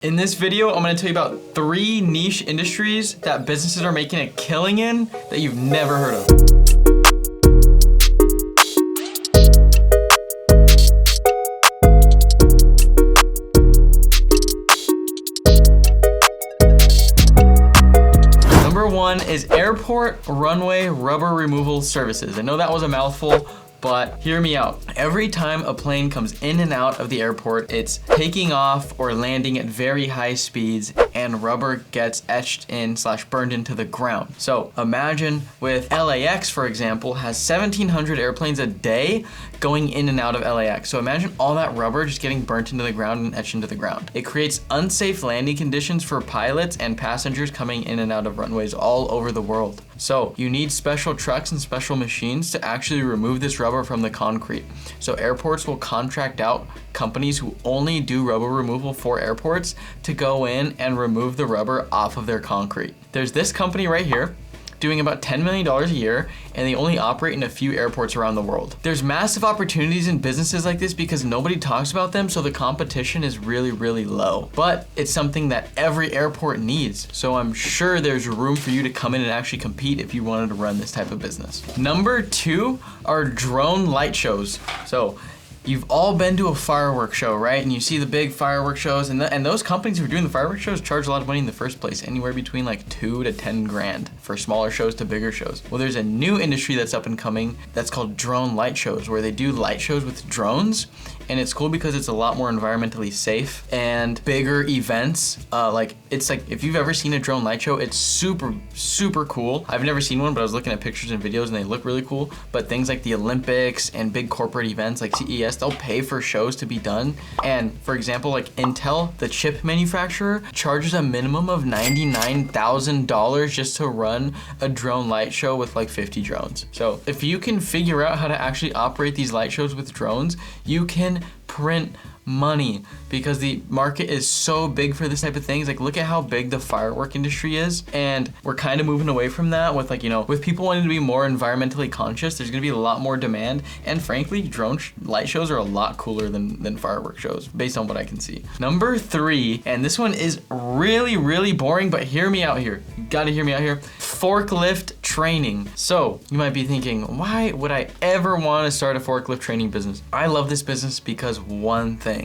In this video, I'm going to tell you about 3 niche industries that businesses are making a killing in that you've never heard of. Number 1 is airport runway rubber removal services. I know that was a mouthful, but hear me out. Every time a plane comes in and out of the airport, it's taking off or landing at very high speeds and rubber gets etched in / burned into the ground. So imagine with LAX, for example, has 1,700 airplanes a day going in and out of LAX. So imagine all that rubber just getting burnt into the ground and etched into the ground. It creates unsafe landing conditions for pilots and passengers coming in and out of runways all over the world. So you need special trucks and special machines to actually remove this rubber from the concrete. So airports will contract out companies who only do rubber removal for airports to go in and remove the rubber off of their concrete. There's this company right here doing about $10 million a year, and they only operate in a few airports around the world. There's massive opportunities in businesses like this because nobody talks about them, so the competition is really, really low. But it's something that every airport needs, so I'm sure there's room for you to come in and actually compete if you wanted to run this type of business. Number 2 are drone light shows. So you've all been to a fireworks show, right? And you see the big fireworks shows, and those companies who are doing the fireworks shows charge a lot of money in the first place, anywhere between like 2 to 10 grand for smaller shows to bigger shows. Well, there's a new industry that's up and coming that's called drone light shows, where they do light shows with drones, and it's cool because it's a lot more environmentally safe and bigger events. It's like if you've ever seen a drone light show, it's super, super cool. I've never seen one, but I was looking at pictures and videos and they look really cool. But things like the Olympics and big corporate events like CES, they'll pay for shows to be done. And for example, like Intel, the chip manufacturer, charges a minimum of $99,000 just to run a drone light show with like 50 drones. So if you can figure out how to actually operate these light shows with drones, you can print money because the market is so big for this type of things. Like, look at how big the firework industry is, and we're kind of moving away from that with with people wanting to be more environmentally conscious. There's gonna be a lot more demand, and frankly, drone light shows are a lot cooler than firework shows based on what I can see. Number 3, and this one is really, really boring, but hear me out here. You gotta hear me out here. Forklift training. So you might be thinking, why would I ever want to start a forklift training business? I love this business because one thing.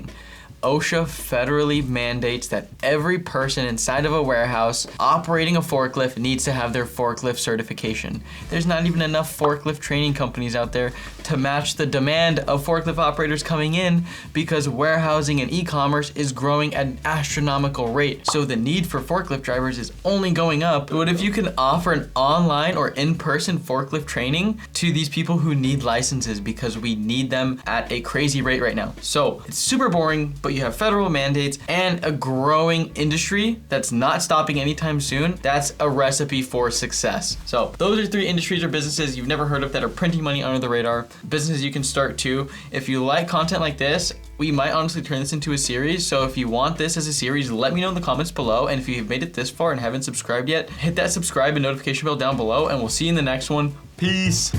OSHA federally mandates that every person inside of a warehouse operating a forklift needs to have their forklift certification. There's not even enough forklift training companies out there to match the demand of forklift operators coming in because warehousing and e-commerce is growing at an astronomical rate. So the need for forklift drivers is only going up. What if you can offer an online or in-person forklift training to these people who need licenses because we need them at a crazy rate right now? So it's super boring, but you have federal mandates and a growing industry that's not stopping anytime soon. That's a recipe for success. So those are 3 industries or businesses you've never heard of that are printing money under the radar. Businesses you can start too. If you like content like this, we might honestly turn this into a series. So if you want this as a series, let me know in the comments below. And if you've made it this far and haven't subscribed yet, hit that subscribe and notification bell down below, and we'll see you in the next one. Peace.